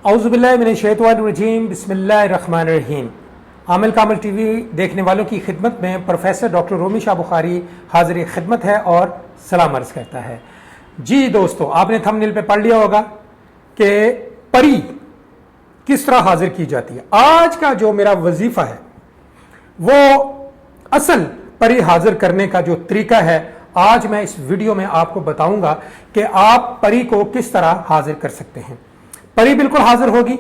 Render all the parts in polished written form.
औज़ुबिल्लाहि मिनश्शैतानिर्रजीम बिस्मिल्लाहिर्रहमानिर्रहीम। आमिल कामिल टीवी देखने वालों की खिदमत में प्रोफेसर डॉक्टर रोमी शाह बुखारी हाजिर खिदमत है और सलाम अर्ज़ करता है। जी दोस्तों, आपने थंबनेल पे पढ़ लिया होगा कि परी किस तरह हाजिर की जाती है। आज का जो मेरा वजीफ़ा है वो असल परी हाजिर करने का जो तरीका है, आज मैं इस वीडियो में आपको बताऊंगा कि आप परी को किस तरह हाजिर कर सकते हैं। परी बिल्कुल हाजिर होगी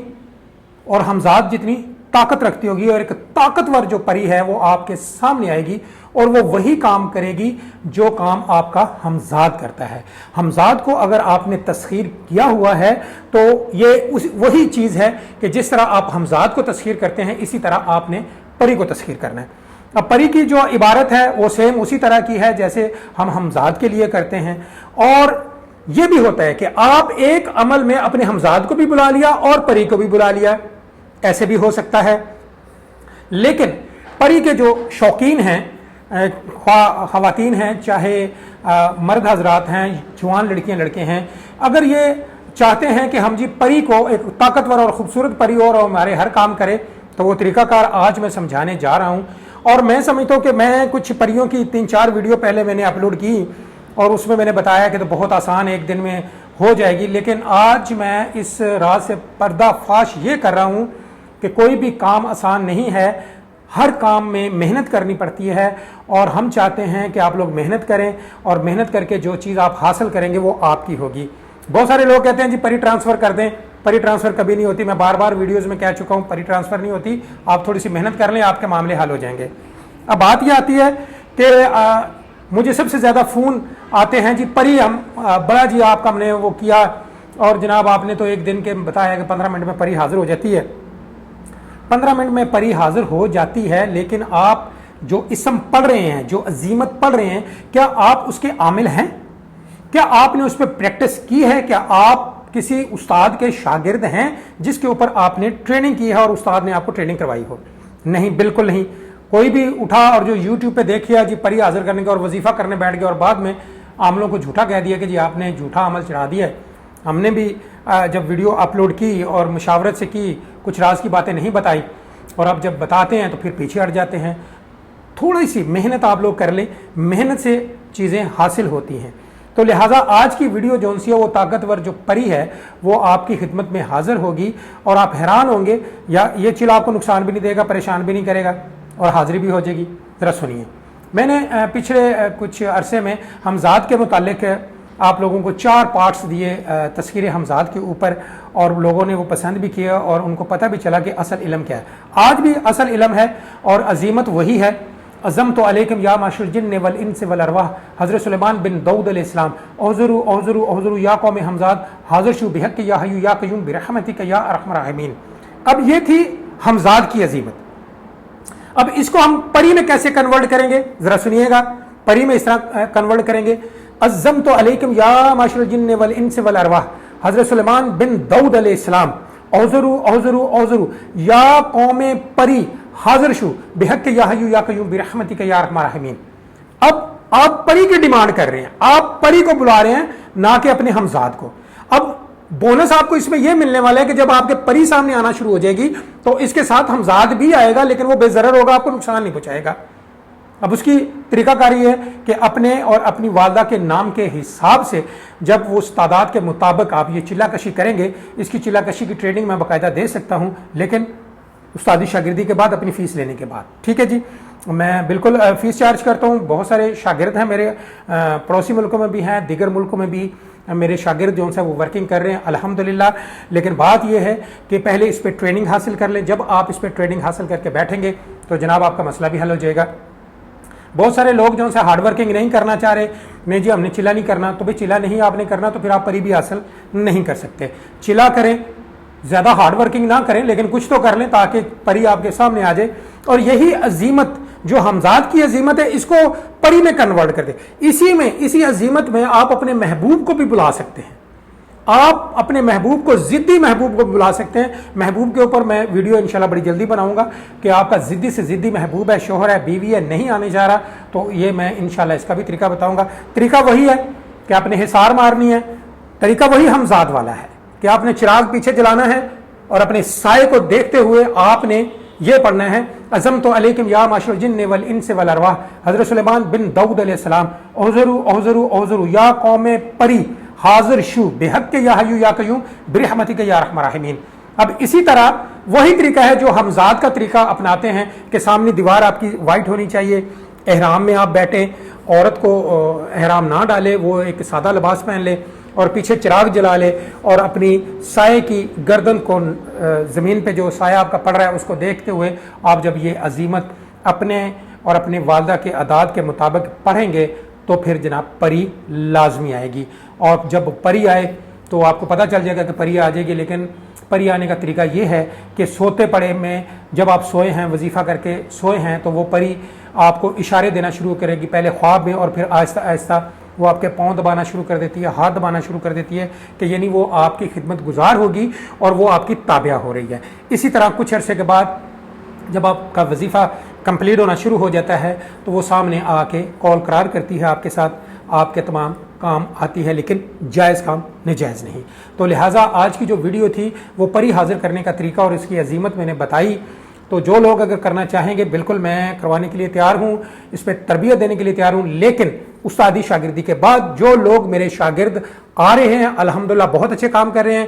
और हमजाद जितनी ताकत रखती होगी, और एक ताकतवर जो परी है वो आपके सामने आएगी और वो वही काम करेगी जो काम आपका हमजाद करता है। हमजाद को अगर आपने तस्खीर किया हुआ है तो ये वही चीज़ है कि जिस तरह आप हमजाद को तस्खीर करते हैं, इसी तरह आपने परी को तस्खीर करना है। अब परी की जो इबारत है वो सेम उसी तरह की है जैसे हम हमजाद के लिए करते हैं। और यह भी होता है कि आप एक अमल में अपने हमजाद को भी बुला लिया और परी को भी बुला लिया, ऐसे भी हो सकता है। लेकिन परी के जो शौकीन हैं, ख़वातीन हैं, चाहे मर्द हजरात हैं, जवान लड़कियां लड़के हैं, अगर ये चाहते हैं कि हम जी परी को एक ताकतवर और ख़ूबसूरत परी और हमारे हर काम करे, तो वो तरीकाकार आज मैं समझाने जा रहा हूँ। और मैं समझता हूँ कि मैं कुछ परियों की 3-4 वीडियो पहले मैंने अपलोड की और उसमें मैंने बताया कि तो बहुत आसान एक दिन में हो जाएगी, लेकिन आज मैं इस राज से पर्दाफाश ये कर रहा हूँ कि कोई भी काम आसान नहीं है, हर काम में मेहनत करनी पड़ती है। और हम चाहते हैं कि आप लोग मेहनत करें और मेहनत करके जो चीज़ आप हासिल करेंगे वो आपकी होगी। बहुत सारे लोग कहते हैं जी परी ट्रांसफ़र कर दें, परी ट्रांसफ़र कभी नहीं होती। मैं बार बार वीडियोज़ में कह चुका हूँ, परी ट्रांसफ़र नहीं होती। आप थोड़ी सी मेहनत कर लें, आपके मामले हल हो जाएंगे। अब बात यह आती है कि मुझे सबसे ज़्यादा फ़ोन आते हैं जी परी हम बड़ा जी आपका हमने वो किया और जनाब आपने तो एक दिन के बताया कि 15 मिनट में परी हाजिर हो जाती है। 15 मिनट में परी हाजिर हो जाती है, लेकिन आप जो इसम पढ़ रहे हैं, जो अजीमत पढ़ रहे हैं, क्या आप उसके आमिल हैं? क्या आपने उस पर प्रैक्टिस की है? क्या आप किसी उस्ताद के शागिर्द हैं जिसके ऊपर आपने ट्रेनिंग की है और उस्ताद ने आपको ट्रेनिंग करवाई हो? नहीं, बिल्कुल नहीं। कोई भी उठा और जो YouTube पे देख लिया जी परी हाजिर करने का और वजीफा करने बैठ गया और बाद में आमलों को झूठा कह दिया कि जी आपने झूठा अमल चढ़ा दिया है। हमने भी जब वीडियो अपलोड की और मुशावरत से की, कुछ राज की बातें नहीं बताई, और अब जब बताते हैं तो फिर पीछे हट जाते हैं। थोड़ी सी मेहनत आप लोग कर लें, मेहनत से चीज़ें हासिल होती हैं। तो लिहाजा आज की वीडियो जो सी है वो ताकतवर जो परी है वो आपकी खिदमत में हाजिर होगी और आप हैरान होंगे, या ये चिल्ला आपको नुकसान भी नहीं देगा, परेशान भी नहीं करेगा और हाजिरी भी हो जाएगी। ज़रा सुनिए, मैंने पिछले कुछ अरसे में हमजाद के मुतालिक आप लोगों को 4 पार्ट्स दिए तस्कीर हमजाद के ऊपर, और लोगों ने वो पसंद भी किया और उनको पता भी चला कि असल इल्म क्या है। आज भी असल इल्म है और अजीमत वही है। अज़म तो अलैकुम या माशर जिन्न वल इंस वल अरवाह, हज़रत सुलेमान बिन दाऊद अलैहिस्सलाम, औज़ुरु औज़ुरु औज़ुरु या कौम हमजाद, हाज़िर शु बिहक़ या हय्यु या क़य्यूम बिरहमतिक या अरहमर राहिमीन। अब ये थी हमजाद की अजीमत। अब इसको हम परी में कैसे कन्वर्ट करेंगे, जरा सुनिएगा। परी में इस तरह कन्वर्ट करेंगे, अज़्ज़म तो अलैकुम या माशर जिन्न वल इंस वल अरवाह, हज़रत सुलेमान बिन दाऊद अलैहिस्सलाम, औज़ुरु औज़ुरु औज़ुरु या कौम परी, हाज़िर शु बिहक़ या हय्यु या क़य्यूम बिरहमतिक या अरहमर राहिमीन। अब आप परी की डिमांड कर रहे हैं, आप परी को बुला रहे हैं, ना कि अपने हमजाद को। अब बोनस आपको इसमें यह मिलने वाला है कि जब आपके परी सामने आना शुरू हो जाएगी तो इसके साथ हमजाद भी आएगा, लेकिन वो बेज़रर होगा, आपको नुकसान नहीं पहुंचाएगा। अब उसकी तरीकाकारी है कि अपने और अपनी वालदा के नाम के हिसाब से जब वो उस तादाद के मुताबिक आप ये चिल्लाकशी करेंगे, इसकी चिल्लाकशी की ट्रेनिंग मैं बाकायदा दे सकता हूँ, लेकिन उस्तादी शागिर्दी के बाद, अपनी फ़ीस लेने के बाद। ठीक है जी, मैं बिल्कुल फ़ीस चार्ज करता हूँ। बहुत सारे शागिर्द हैं मेरे, पड़ोसी मुल्कों में भी हैं, दीगर मुल्कों में भी मेरे शागिर्द जो हैं वो वर्किंग कर रहे हैं अल्हम्दुलिल्लाह। लेकिन बात यह है कि पहले इस पर ट्रेनिंग हासिल कर लें। जब आप इस पर ट्रेनिंग हासिल करके बैठेंगे तो जनाब आपका मसला भी हल हो जाएगा। बहुत सारे लोग जो है हार्ड वर्किंग नहीं करना चाह रहे, नहीं जी हमने चिल्ला नहीं करना, तो भाई चिल्ला नहीं आपने करना तो फिर आप परी भी हासिल नहीं कर सकते। चिल्ला करें, ज़्यादा हार्ड वर्किंग ना करें, लेकिन कुछ तो कर लें ताकि परी आपके सामने आ जाए। और यही अजीमत जो हमजाद की अजीमत है, इसको परी में कन्वर्ट कर दे। इसी अजीमत में आप अपने महबूब को भी बुला सकते हैं। आप अपने महबूब को, ज़िद्दी महबूब को बुला सकते हैं। महबूब के ऊपर मैं वीडियो इंशाल्लाह बड़ी जल्दी बनाऊंगा कि आपका ज़िद्दी से ज़िद्दी महबूब है, शोहर है, बीवी है, नहीं आने जा रहा, तो ये मैं इंशाल्लाह इसका भी तरीका बताऊंगा। तरीका वही है कि आपने हिसार मारनी है, तरीका वही हमजाद वाला है कि आपने चिराग पीछे जलाना है اور اپنے سائے کو دیکھتے ہوئے آپ نے یہ پڑھنا ہے عزمت علیکم یا معاشر الجن والانس والارواح، حضرت سلیمان بن داؤد علیہ السلام، اوزرو اوزرو اوزرو یا قوم پری حاضر شو بحق یا حیو یا قیوم برحمتک یا ارحم الراحمین۔ اب اسی طرح وہی طریقہ ہے جو حمزات کا طریقہ اپناتے ہیں کہ سامنے دیوار آپ کی وائٹ ہونی چاہیے، احرام میں آپ بیٹھیں، عورت کو احرام نہ ڈالے، وہ ایک سادہ لباس پہن لے اور پیچھے چراغ جلا لے اور اپنی سائے کی گردن کو زمین پہ جو سایہ آپ کا پڑ رہا ہے اس کو دیکھتے ہوئے آپ جب یہ عزیمت اپنے اور اپنے والدہ کے اعداد کے مطابق پڑھیں گے تو پھر جناب پری لازمی آئے گی۔ اور جب پری آئے تو آپ کو پتہ چل جائے گا کہ پری آ جائے گی، لیکن پری آنے کا طریقہ یہ ہے کہ سوتے پڑے میں جب آپ سوئے ہیں، وظیفہ کر کے سوئے ہیں، تو وہ پری آپ کو اشارے دینا شروع کرے گی، پہلے خواب میں اور پھر آہستہ آہستہ وہ آپ کے پاؤں دبانا شروع کر دیتی ہے، ہاتھ دبانا شروع کر دیتی ہے، کہ یعنی وہ آپ کی خدمت گزار ہوگی اور وہ آپ کی تابعہ ہو رہی ہے۔ اسی طرح کچھ عرصے کے بعد جب آپ کا وظیفہ کمپلیٹ ہونا شروع ہو جاتا ہے تو وہ سامنے آ کے کال قرار کرتی ہے آپ کے ساتھ، آپ کے تمام کام آتی ہے، لیکن جائز کام ناجائز نہیں۔ تو لہٰذا آج کی جو ویڈیو تھی وہ پری حاضر کرنے کا طریقہ اور اس کی عظیمت میں نے بتائی، تو جو لوگ اگر کرنا چاہیں گے بالکل میں کروانے کے لیے تیار ہوں، اس پہ تربیت دینے کے لیے تیار ہوں، لیکن استادی شاگردی کے بعد جو لوگ میرے شاگرد آ رہے ہیں الحمدللہ بہت اچھے کام کر رہے ہیں،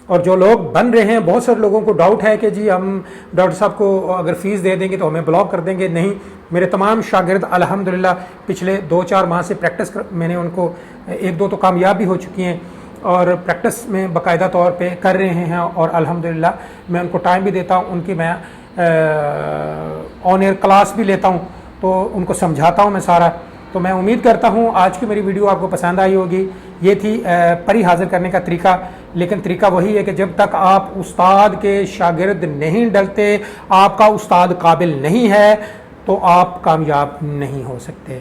اور جو لوگ بن رہے ہیں بہت سارے لوگوں کو ڈاؤٹ ہے کہ جی ہم ڈاکٹر صاحب کو اگر فیس دے دیں گے تو ہمیں بلاک کر دیں گے، نہیں، میرے تمام شاگرد الحمدللہ پچھلے 2-4 ماہ سے پریکٹس میں نے ان کو 1-2 تو کامیاب بھی ہو چکی ہیں اور پریکٹس میں باقاعدہ طور پہ کر رہے ہیں، اور الحمدللہ میں ان کو ٹائم بھی دیتا ہوں، ان کی میں آن ایئر کلاس بھی لیتا ہوں، تو ان کو سمجھاتا ہوں میں سارا۔ تو میں امید کرتا ہوں آج کی میری ویڈیو آپ کو پسند آئی ہوگی۔ یہ تھی پری حاضر کرنے کا طریقہ، لیکن طریقہ وہی ہے کہ جب تک آپ استاد کے شاگرد نہیں ڈلتے، آپ کا استاد قابل نہیں ہے، تو آپ کامیاب نہیں ہو سکتے۔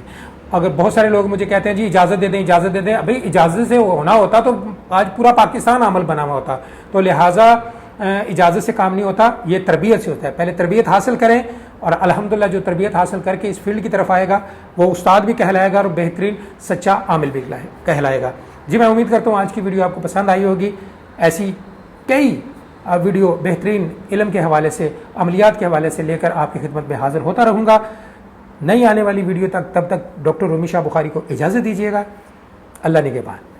اگر بہت سارے لوگ مجھے کہتے ہیں جی اجازت دے دیں اجازت دے دیں، ابھی اجازت سے ہونا ہوتا تو آج پورا پاکستان عمل بنا ہوا ہوتا، تو لہٰذا اجازت سے کام نہیں ہوتا، یہ تربیت سے ہوتا ہے۔ پہلے تربیت حاصل کریں، اور الحمدللہ جو تربیت حاصل کر کے اس فیلڈ کی طرف آئے گا وہ استاد بھی کہلائے گا اور بہترین سچا عامل بھی کہلائے گا۔ جی میں امید کرتا ہوں آج کی ویڈیو آپ کو پسند آئی ہوگی۔ ایسی کئی ویڈیو بہترین علم کے حوالے سے، عملیات کے حوالے سے لے کر آپ کی خدمت میں حاضر ہوتا رہوں گا۔ نئی آنے والی ویڈیو تک، تب تک ڈاکٹر رومی شاہ بخاری کو اجازت دیجیے گا۔ اللہ نگہبان۔